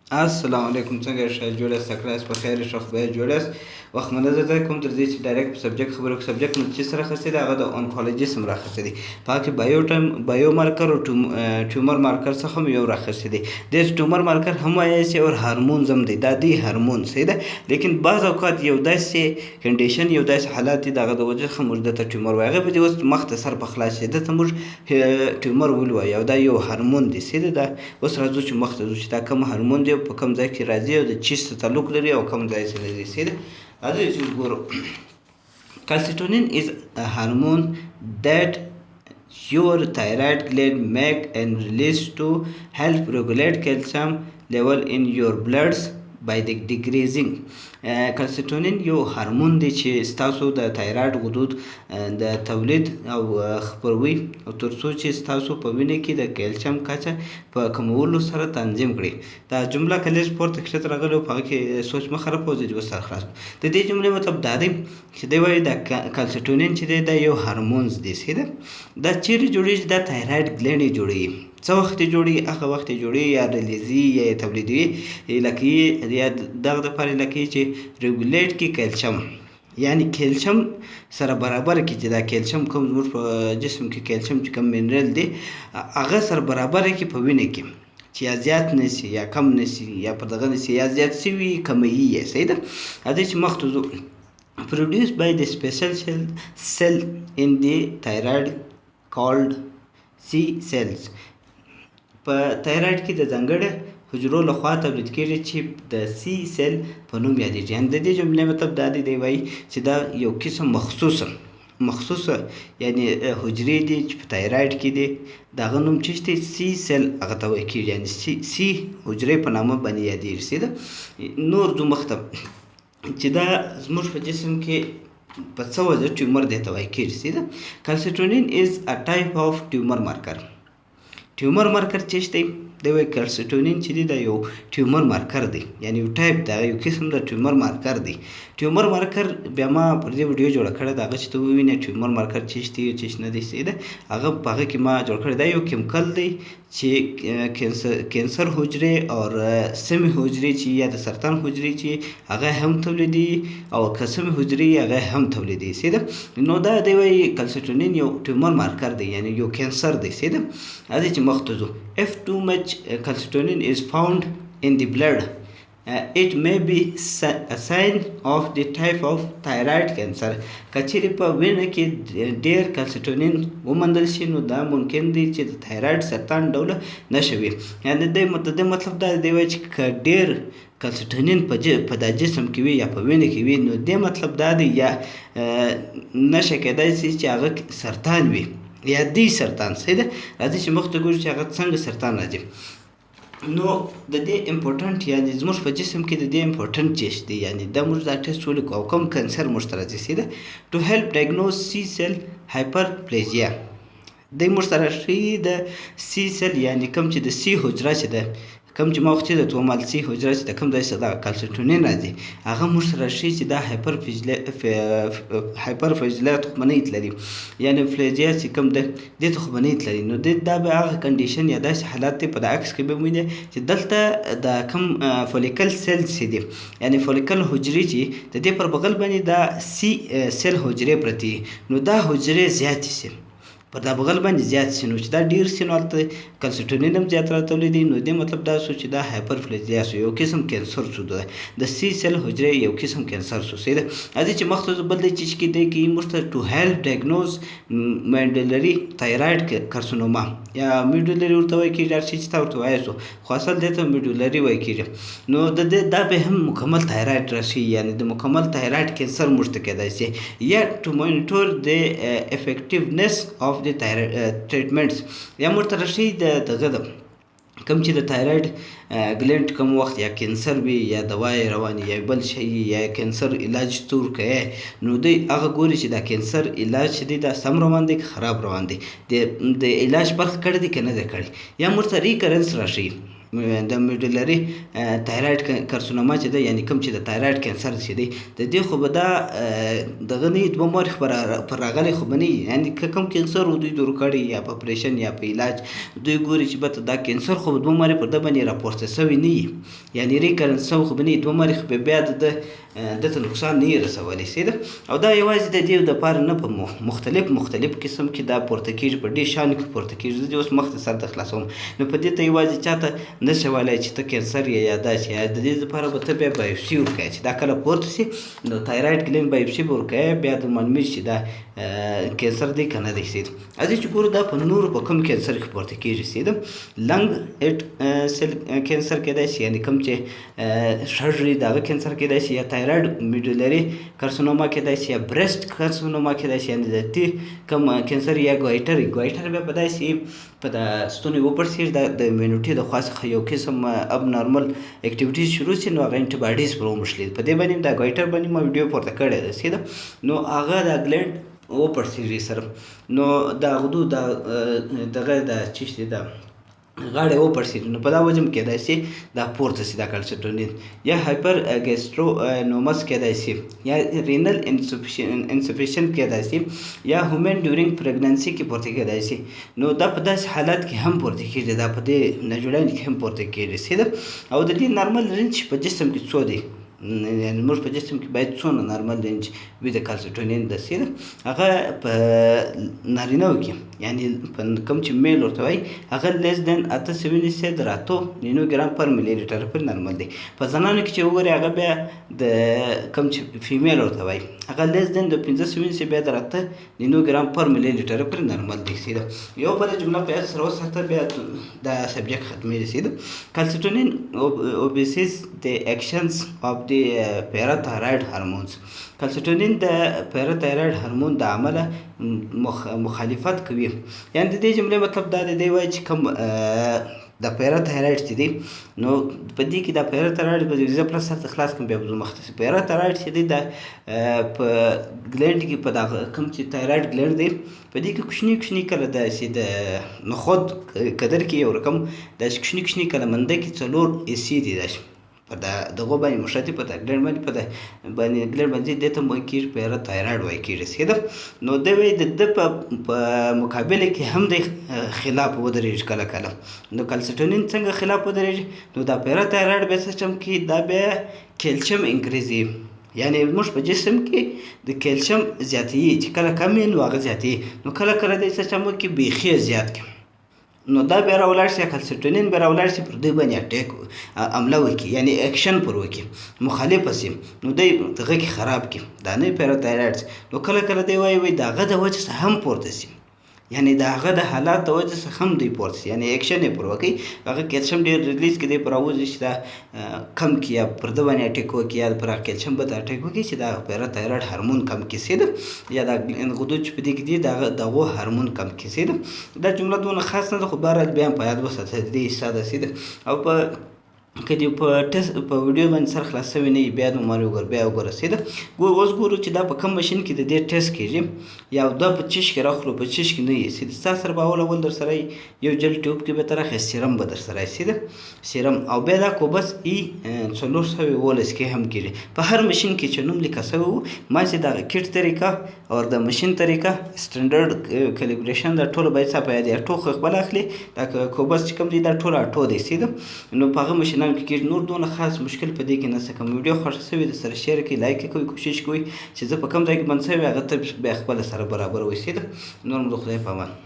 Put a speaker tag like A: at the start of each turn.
A: السلام علیکم، څنګه یې؟ ښه جوړ یاست؟ تکړه یاست؟ په خیر یې؟ ښه خدای جوړ یاست؟ وخت منظر ځای کوم تر دې چې ډایرکټ په سبجیکټ خبرې وکړو. سبجیکټ مو چې سره اخیستی دی هغه د اونکولوژي سم رااخیستی دی. په هغه کې بایو مارکر او ټیومر مارکر څخه هم یو رااخیستی دی. دې ټیومر مارکر هم وایي چې اور هارمونز هم دی، دا دی هارمون صحیح ده. لیکن بعض اوقات یو داسې کنډیشن یو داسې حالات دي د هغه د وجې څخه موږ دته ټیومر وایو. هغه به دې اوس مخ ته سر په خلاص شي، دته موږ ټیومر ولوایو او دا یو هارمون دی صحیح ده. دا اوس راځو چې مخ ته ځو چې دا کوم هارمون دی په کوم ځای کې راځي او د چیز سره تعلق لري او کوم ځای سره لري صحیح ده. راځئ چې وګورو. Calcitonin is a hormone that your thyroid gland make and release to help regulate calcium level in your bloods by the decreasing. کلسیټونین یو هارمون دی چې ستاسو د تایراید غدود د تولید او خپروي او تر څو چې ستاسو په وینه کې د کیلشیم کچه په کمولو سره تنظیم کړي. دا جمله کلیز پورته کښته راغلی په هغه کې سوچ مه خرابوه، زه دې اوس سر خلاص کړم. د دې جملې مطلب دا دی چې دی وایي د کلسیټونین چې دی دا یو هارمونز دی صحیح ده. دا چیرې جوړېږي؟ دا تایراید ګلینډ یې جوړوي. څه وخت یې جوړوي؟ هغه وخت یې جوړوي یا ریلیزي یا یې تولیدوي لکه یا دغه دپاره لکه چې ریګولیټ کې کیلشیم، یعنی کیلشیم سره برابر کړي چې دا کیلشیم کوم زموږ په جسم کې کیلشیم چې کوم منرل دی هغه سره برابر کړي په وینه کې چې یا زیات نشي یا کم نشي یا په دغه نشي یا زیات شي وي کموي یې صحیح ده. راځئ چې مخ ته ځو. produced by the special cell in the thyroid called C cells. په تایراید کې د ځانګړې حجرو لخوا تولید کېږي چې د سی سیل په نوم یادېږي. یعنې د دې جملې مطلب دا دی وایي چې دا یو قسم مخصوصه یعنی حجرې دي چې په تایراید کې دي، د هغه نوم چې دی سی سیل هغه ته وایي کېږي، یعنې سی حجرې په نامه باندې یادېږي صحیح ده. نور ځو مخ ته چې دا زموږ په جسم کې په څه وجه ټیومر دې ته وایي کېږي صحیح ده. کلسیټونین از ا ټایپ آف ټیومر مارکر. ټیومر مارکر څه دی؟ دی وایي کلسیټونین چې دی دا یو ټیومر مارکر دی، یعنی یو ټایپ دا یو قسم د ټیومر مارکر دی. ټیومر مارکر بیا ما پر دې ویډیو جوړه کړې ده، هغه چې ته ووینې ټیومر مارکر څه دی څه نه دی صحیح ده. هغه په هغه کې ما جوړ کړی. دا یو کیمیکل دی چې کینسر حجرې او سمې حجرې چې یا د سرطان حجرې چې هغه هم تولیدي او که سمې حجرې هغه هم تولیدي صحیح ده. نو دا دی وایي کلسیټونین یو ټیومر مارکر دی، یعنی یو کینسر دی صحیح ده. راځئ چې مخ ته ځو. if too much calcitonin is found in the blood, it may be a sign of the type of thyroid cancer. کچېرې په وینه کې ډېر کلسیټونین وموندل شي نو دا ممکن دی چې د تایراید سرطان ډوله نښه وي. یعنې د دې مطلب دا دی وایي چې که ډېر کلسیټونین په دا جسم کې وي یا په وینه کې وي نو دې مطلب دا دی یا نښه کېدای شي چې هغه سرطان وي یا دی سرطان صحیح ده. راځئ چې مخ ته ګورو چې هغه څنګه سرطان راځي. نو د دې امپورټنټ یعنی زموږ په جسم کې د دې امپورټنټ ټیسټ دی، یعنی دا موږ دا ټیسټ ولیکو او کوم کانسر موږ ته راځي صحیح ده. ټو هیلپ ډایګنوز سی سیل هایپرپلیزیا. دی موږ ته راښیي د سی سیل یعنی کوم چې د سی حجره چې ده کوم چې ما وختي د تومال سی حجره چې د کوم ځای څخه دا کلسیټونین راځي هغه موږ سره راښیي چې دا هایپرپلیزیا تخمنۍ تلري، یعنی پلیزیا چې کوم ده دې تخمنۍ تلري. نو دا به هغه کنډیشن یا داسې حالات دی په د عکس کې به ووینئ چې دلته د کوم فولیکل سیلز چې دي یعنی فولیکل حجرې چې د دې پر بغل باندې دا سی سیل حجرې پرتې نو دا حجرې زیاتې شي پر دا بغل باندې زیات شي. نو چې دا ډېر شي نو هلته کلسیټونین هم زیات راتولیدي. نو دې مطلب دا شو چې دا هایپرپلیزیا شو، یو قسم کینسر شو، د سی سیل حجرې یو قسم کینسر شو صحیح ده. راځئ چې مخ ته ځو. بل دی چې کې دی کوي موږ ته ټو هیلپ ډایګنوز میډلري تایراید کارسینوما یا میډولري ورته وایي کېږي، هر شي چې تا ورته وایاستو خو اصل دې ته میډولري وایي کېږي. نو د دې دا به هم مکمل تایراید راښیي، یعنی د مکمل تایراید کینسر موږ ته کېدای شي. یا ټو مونیټور د افیکټیونیس آف د ټریټمنټس یا موږ ته راښیي د دغه د کوم چې د تایراید ګلینډ کوم وخت یا کینسر وي یا دوا یې رواني یا بل شی یا کینسر علاج ته ورکوي نو دوی هغه ګوري چې دا کینسر علاج چې دی دا سم روان دی که خراب روان دی، د علاج برخه کړی دی که نه دی کړی. یا موږ ته ریکرنس راښیي د میډلري تایراید کارسینوما چې دی یعنې کوم چې د تایراید کینسر چې دی د دې خو به دا دغه نه وي دوه مورخ پر راغلی خو به نه وي یعنې که کوم کینسر و دوی دورو کړی یا په اپریشن یا په علاج دوی ګوري چې بته دا کینسر خو به دوه مورې پر ده باندې راپورته سوی نه وي یعنې ریکرنس سوی خو به نه وي دوه مورخ به بیا ده ته نقصان نه وي رسولی سیده او دا یوازې د دې دپاره نه په مختلف قسم کې دا پورته کېږي په ډېر شیانو کې پورته کېږي زه دې اوس مخ ته سر ته خلاصوم نو په دې ته یوازې چاته نه شي ویلی چې ته کینسر یې یا داسې یا د دې دپاره به ته بیا بایوپسي ورکوې چې دا کله پورته سي نو تایراید ګلینډ بایوپسي به ورکوې بیا د معلومیږي چې دا کینسر دی که نه دی سید راځئ چې ګورو دا په نورو په کوم کینسر کې پورته کېږي سید لنګ سیل کینسر کیدای شي یعنې کوم چې شړري د هغه کینسر کیدای شي یا تایراید میډولري کارسینوما کیدای شي یا برست کارسینوما کیدای شي یعنې د دې کوم کینسر یا ګوایټر بیا په داسې په د ستوني وپړسېږي د امینوټي د خوا څخه یو قسم اب نارمل اکټیویټیز شروع شي نو هغه انټي باډیز پر وموښلي په دې باندې دا ګوایټر باندې ما ویډیو پورته کړی ده سیده نو هغه د ګلینډ وپړسېږي سره نو د غدو دغه د چې د غاړې وپړسېږي نو په دا وجه هم کیدای شي دا پورته شي دا کلسټرولین یا هایپر ګیسټرونومس کیدای شي یا رینل انسفیشن کیدای شي یا هومن ډیورینګ پریګننسي کې پورته کیدای شي نو دا په داسې حالات کې هم پورته کېږي دا په دې ناجوړاینو کې هم پورته کېږي سیده او د دې نارمل رینج په جسم کې څو دی یعنې موږ په جسم کې باید څونه نارمل رینج وي د کالسیټونین د سیده هغه په نارینهو کې یعنې په کوم چې میل ورته وایي هغه لیس دین 8 در 8 نینو ګرام پر ملي لیټر پر نارمل دی په زنانو کې چې وګورئ هغه بیا د کوم چې فیمیل ورته وایي هغه لیس دین د 15 بیا در 8 نینو ګرام پر ملي لیټر پر نارمل دی سیده یو بله جمله په یاد سره وساته بیا دا سبجیکټ ختمېږي سیده کالسیټونین اوبیسیز د اکشنز of the parathyroid hormones کالسیټونین د پیراتایراید هورمون د عمله مخالفت کوي یعنې د دې جملې مطلب دا دی وایي چې کوم د پیراتایراید چې دی نو په دې کې د پیراتایراید په زه پلس سره خلاص کوم بیا به مختصر پیراتایراید چې دی د په ګلینډ کې په دغه کوم چې تایراید ګلینډ دی په دې کې کوچني کله داسې د نخود قدر کې یو رقم داسې کوچني کله منده کې 4 ایسي دي داسې په دغو باندې مشرتي په ګلینډ باندې په باندې ګلینډ باندې دې ته وایي کېږي پیراتایراید وایي کېږي سیده نو دی وایي د ده په مقابله کې هم د خلاف ودرېږي کله نو کالسیټونین څنګه خلاف ودرېږي نو دا پیراتایراید بیا سیسټم کې دا بیا کیلشیم انکریزي یعنې موږ په جسم کې د کیلشیم زیاتوي چې کله کم وي نو هغه زیاتوي نو کله د سیسټم کې بیخي زیات کړي نو دا بیا راولاړ شي کالسیټونین بیا راولاړ شي پر دوی باندې اټیک حمله وکړي یعنې اکشن پر وکړي مخالفه شي نو دی دغه کې خراب کړي دا نه پیراتایراید نو کله دی وایي د هغه د وجې څخه هم پورته شي یعنې د هغه د حالات د وجې څخه هم دوی پورته شي یعنې اکشن یې پر وکړي هغه کیلشیم ډېر ریلیز کړي دی پر راوځي چې دا کم کړي یا پر ده باندې اټیک وکړي یا پر کیلشیم به اټیک وکړي چې دا پیراتایراید هورمون کم کړي سیده یا دا غدو چې په دې کې دي دغو هورمون کم کړي سیده دا جمله دونه خاص نه ده خو بهرحال بیا هم په یاد وساته د دې ساده سیده او په که دې په ویډیو باندې سر خلاص شوی نه وي بیا نو بیا وګوره سیده اوس ګورو چې دا په کوم ماشین کې د دې ټیسټ کېږي یا دا په چیش کې راخلو په چیش کې نه وي سیده ستا سره به اول در سره یو جل ټیوب کې به ته راخې سیرم به در سره سیده سیرم او بیا دا کوبس 412 کې هم کېږي په هر ماشین کې چې نوم لیکل شوی وو ما چې دغه کټ طریقه او د ماشین طریقه سټنډرډ کالیبریشن دا ټوله باید څه په یاد اټو خو خپل اخلي دا کوبس چې کوم دی دا ټوله اټو دی سیده نو په هغه ماشینانو کې کېږي نور دونه خاص مشکل په دې کې نشته کوم ویډیو خوښه شوې د سره شیر کړئ لایک کوئ کوشش کوئ چې زه په کوم ځای کې بند شوی هغه ته بیا خپله سره برابر وسیده نور مو د خدای په امان